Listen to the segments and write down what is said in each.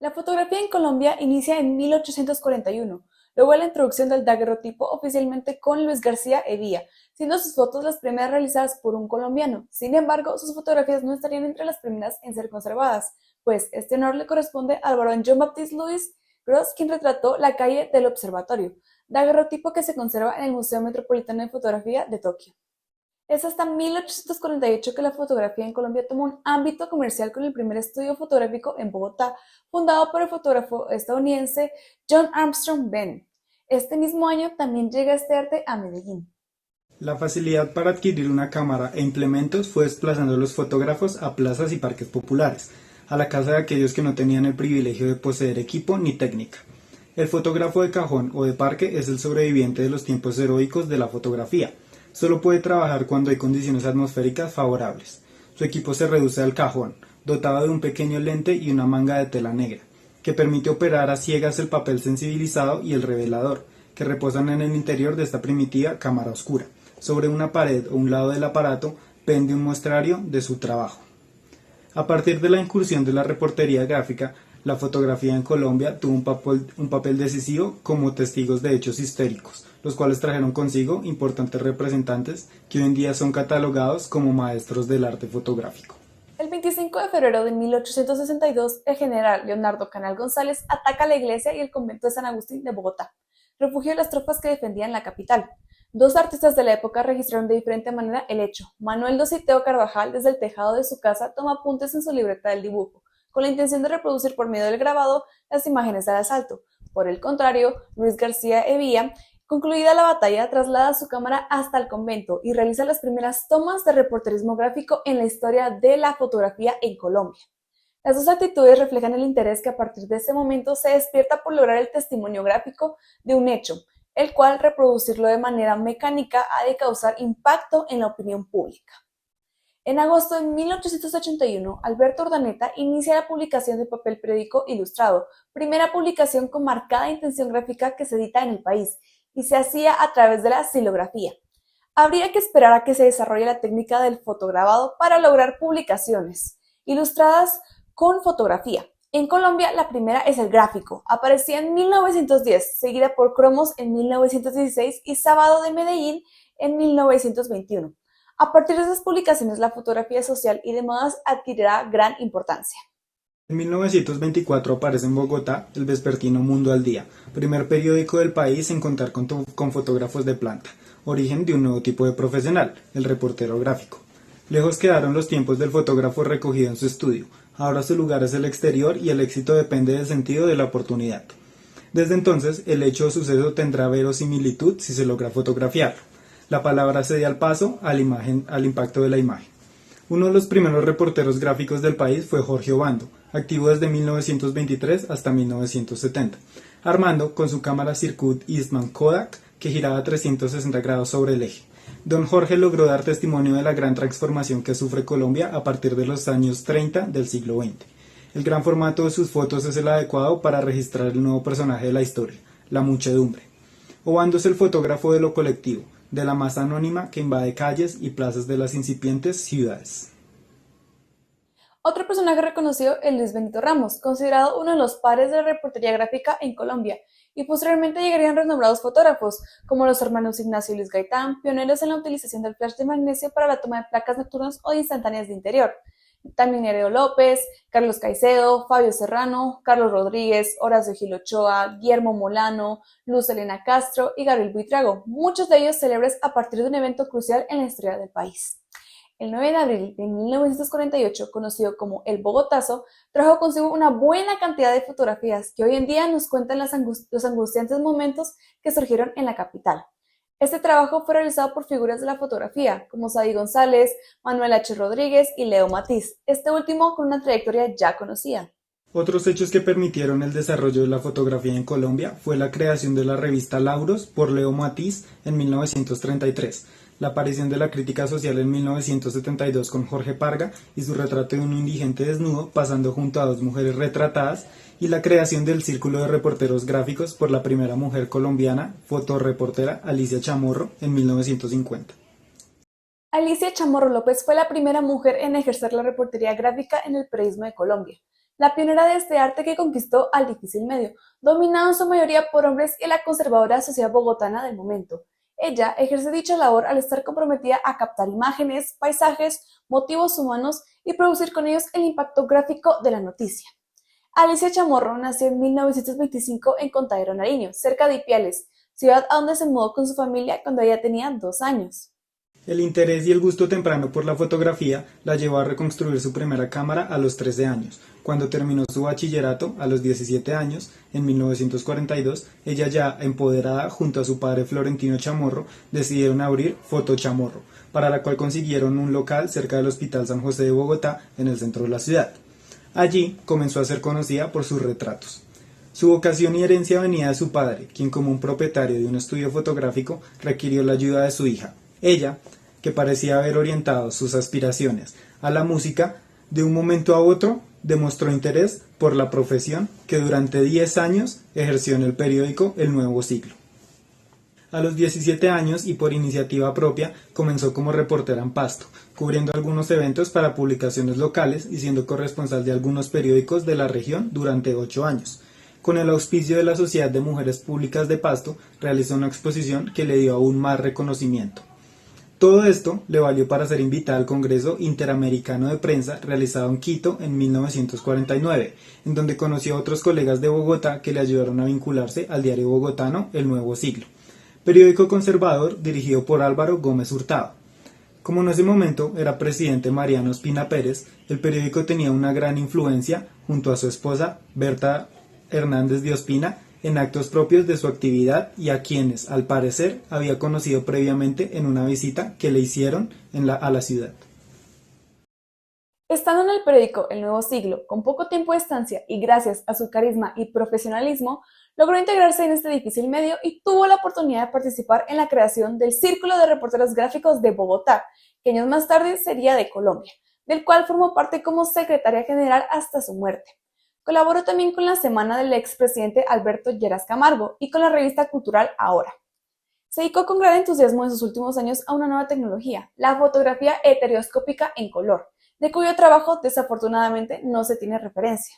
La fotografía en Colombia inicia en 1841, luego de la introducción del daguerrotipo oficialmente con Luis García Hevia, siendo sus fotos las primeras realizadas por un colombiano. Sin embargo, sus fotografías no estarían entre las primeras en ser conservadas, pues este honor le corresponde al barón Jean-Baptiste Louis Gros, quien retrató la calle del Observatorio, daguerrotipo que se conserva en el Museo Metropolitano de Fotografía de Tokio. Es hasta 1848 que la fotografía en Colombia tomó un ámbito comercial con el primer estudio fotográfico en Bogotá, fundado por el fotógrafo estadounidense John Armstrong Bennett. Este mismo año también llega este arte a Medellín. La facilidad para adquirir una cámara e implementos fue desplazando a los fotógrafos a plazas y parques populares, a la casa de aquellos que no tenían el privilegio de poseer equipo ni técnica. El fotógrafo de cajón o de parque es el sobreviviente de los tiempos heroicos de la fotografía. Solo puede trabajar cuando hay condiciones atmosféricas favorables. Su equipo se reduce al cajón, dotado de un pequeño lente y una manga de tela negra, que permite operar a ciegas el papel sensibilizado y el revelador, que reposan en el interior de esta primitiva cámara oscura. Sobre una pared o un lado del aparato pende un muestrario de su trabajo. A partir de la incursión de la reportería gráfica, la fotografía en Colombia tuvo un papel decisivo como testigos de hechos históricos, los cuales trajeron consigo importantes representantes que hoy en día son catalogados como maestros del arte fotográfico. El 25 de febrero de 1862, el general Leonardo Canal González ataca la iglesia y el convento de San Agustín de Bogotá, refugio de las tropas que defendían la capital. Dos artistas de la época registraron de diferente manera el hecho. Manuel Dositeo Carvajal, desde el tejado de su casa, toma apuntes en su libreta del dibujo, con la intención de reproducir por medio del grabado las imágenes del asalto. Por el contrario, Luis García Hevia, concluida la batalla, traslada su cámara hasta el convento y realiza las primeras tomas de reporterismo gráfico en la historia de la fotografía en Colombia. Las dos actitudes reflejan el interés que a partir de ese momento se despierta por lograr el testimonio gráfico de un hecho, el cual reproducirlo de manera mecánica ha de causar impacto en la opinión pública. En agosto de 1881, Alberto Urdaneta inicia la publicación de papel periódico ilustrado, primera publicación con marcada intención gráfica que se edita en el país, y se hacía a través de la xilografía. Habría que esperar a que se desarrolle la técnica del fotograbado para lograr publicaciones ilustradas con fotografía. En Colombia, la primera es el gráfico. Aparecía en 1910, seguida por Cromos en 1916 y Sábado de Medellín en 1921. A partir de esas publicaciones, la fotografía social y de modas adquirirá gran importancia. En 1924 aparece en Bogotá el vespertino Mundo al Día, primer periódico del país en contar con fotógrafos de planta, origen de un nuevo tipo de profesional, el reportero gráfico. Lejos quedaron los tiempos del fotógrafo recogido en su estudio, ahora su lugar es el exterior y el éxito depende del sentido de la oportunidad. Desde entonces, el hecho o suceso tendrá verosimilitud si se logra fotografiarlo. La palabra cede al paso, al impacto de la imagen. Uno de los primeros reporteros gráficos del país fue Jorge Obando, activo desde 1923 hasta 1970, armando con su cámara Circuit Eastman Kodak que giraba a 360 grados sobre el eje. Don Jorge logró dar testimonio de la gran transformación que sufre Colombia a partir de los años 30 del siglo XX. El gran formato de sus fotos es el adecuado para registrar el nuevo personaje de la historia, la muchedumbre. Obando es el fotógrafo de lo colectivo, de la masa anónima que invade calles y plazas de las incipientes ciudades. Otro personaje reconocido es Luis Benito Ramos, considerado uno de los padres de la reportería gráfica en Colombia, y posteriormente llegarían renombrados fotógrafos, como los hermanos Ignacio y Luis Gaitán, pioneros en la utilización del flash de magnesio para la toma de placas nocturnas o de instantáneas de interior. También Nereo López, Carlos Caicedo, Fabio Serrano, Carlos Rodríguez, Horacio Gil Ochoa, Guillermo Molano, Luz Helena Castro y Gabriel Buitrago, muchos de ellos célebres a partir de un evento crucial en la historia del país. El 9 de abril de 1948, conocido como el Bogotazo, trajo consigo una buena cantidad de fotografías que hoy en día nos cuentan los angustiantes momentos que surgieron en la capital. Este trabajo fue realizado por figuras de la fotografía, como Sadi González, Manuel H. Rodríguez y Leo Matiz, este último con una trayectoria ya conocida. Otros hechos que permitieron el desarrollo de la fotografía en Colombia fue la creación de la revista Lauros por Leo Matiz en 1933, la aparición de la crítica social en 1972 con Jorge Parga y su retrato de un indigente desnudo pasando junto a dos mujeres retratadas, y la creación del Círculo de Reporteros Gráficos por la primera mujer colombiana, fotoreportera Alicia Chamorro, en 1950. Alicia Chamorro López fue la primera mujer en ejercer la reportería gráfica en el periodismo de Colombia. la pionera de este arte que conquistó al difícil medio, dominado en su mayoría por hombres y la conservadora sociedad bogotana del momento. Ella ejerce dicha labor al estar comprometida a captar imágenes, paisajes, motivos humanos y producir con ellos el impacto gráfico de la noticia. Alicia Chamorro nació en 1925 en Contadero, Nariño, cerca de Ipiales, ciudad a donde se mudó con su familia cuando ella tenía 2 años. El interés y el gusto temprano por la fotografía la llevó a reconstruir su primera cámara a los 13 años. Cuando terminó su bachillerato, a los 17 años, en 1942, ella ya empoderada junto a su padre Florentino Chamorro, decidieron abrir Foto Chamorro, para la cual consiguieron un local cerca del Hospital San José de Bogotá, en el centro de la ciudad. Allí comenzó a ser conocida por sus retratos. Su vocación y herencia venía de su padre, quien como un propietario de un estudio fotográfico requirió la ayuda de su hija. Ella, que parecía haber orientado sus aspiraciones a la música, de un momento a otro demostró interés por la profesión que durante 10 años ejerció en el periódico El Nuevo Siglo. A los 17 años y por iniciativa propia comenzó como reportera en Pasto, cubriendo algunos eventos para publicaciones locales y siendo corresponsal de algunos periódicos de la región durante 8 años. Con el auspicio de la Sociedad de Mujeres Públicas de Pasto, realizó una exposición que le dio aún más reconocimiento. Todo esto le valió para ser invitada al Congreso Interamericano de Prensa realizado en Quito en 1949, en donde conoció a otros colegas de Bogotá que le ayudaron a vincularse al diario bogotano El Nuevo Siglo, periódico conservador dirigido por Álvaro Gómez Hurtado. Como en ese momento era presidente Mariano Ospina Pérez, el periódico tenía una gran influencia junto a su esposa Berta Hernández de Ospina en actos propios de su actividad y a quienes, al parecer, había conocido previamente en una visita que le hicieron a la ciudad. Estando en el periódico El Nuevo Siglo, con poco tiempo de estancia y gracias a su carisma y profesionalismo, logró integrarse en este difícil medio y tuvo la oportunidad de participar en la creación del Círculo de Reporteros Gráficos de Bogotá, que años más tarde sería de Colombia, del cual formó parte como secretaria general hasta su muerte. Colaboró también con la Semana del expresidente Alberto Lleras Camargo y con la revista cultural Ahora. Se dedicó con gran entusiasmo en sus últimos años a una nueva tecnología, la fotografía estereoscópica en color, de cuyo trabajo desafortunadamente no se tiene referencia.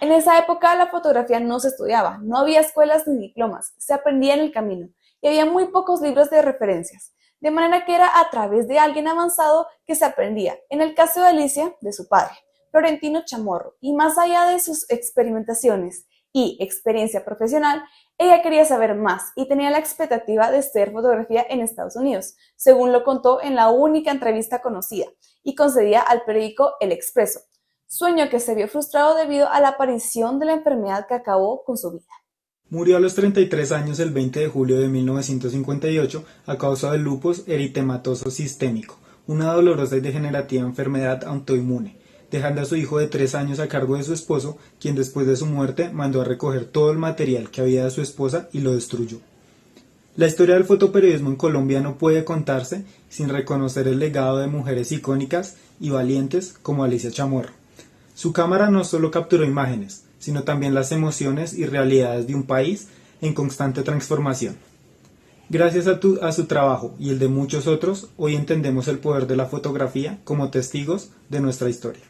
En esa época la fotografía no se estudiaba, no había escuelas ni diplomas, se aprendía en el camino y había muy pocos libros de referencias, de manera que era a través de alguien avanzado que se aprendía, en el caso de Alicia, de su padre, Florentino Chamorro, y más allá de sus experimentaciones y experiencia profesional, ella quería saber más y tenía la expectativa de estudiar fotografía en Estados Unidos, según lo contó en la única entrevista conocida y concedida al periódico El Expreso, sueño que se vio frustrado debido a la aparición de la enfermedad que acabó con su vida. Murió a los 33 años el 20 de julio de 1958 a causa del lupus eritematoso sistémico, una dolorosa y degenerativa enfermedad autoinmune, dejando a su hijo de 3 años a cargo de su esposo, quien después de su muerte mandó a recoger todo el material que había de su esposa y lo destruyó. La historia del fotoperiodismo en Colombia no puede contarse sin reconocer el legado de mujeres icónicas y valientes como Alicia Chamorro. Su cámara no solo capturó imágenes, sino también las emociones y realidades de un país en constante transformación. Gracias a su trabajo y el de muchos otros, hoy entendemos el poder de la fotografía como testigos de nuestra historia.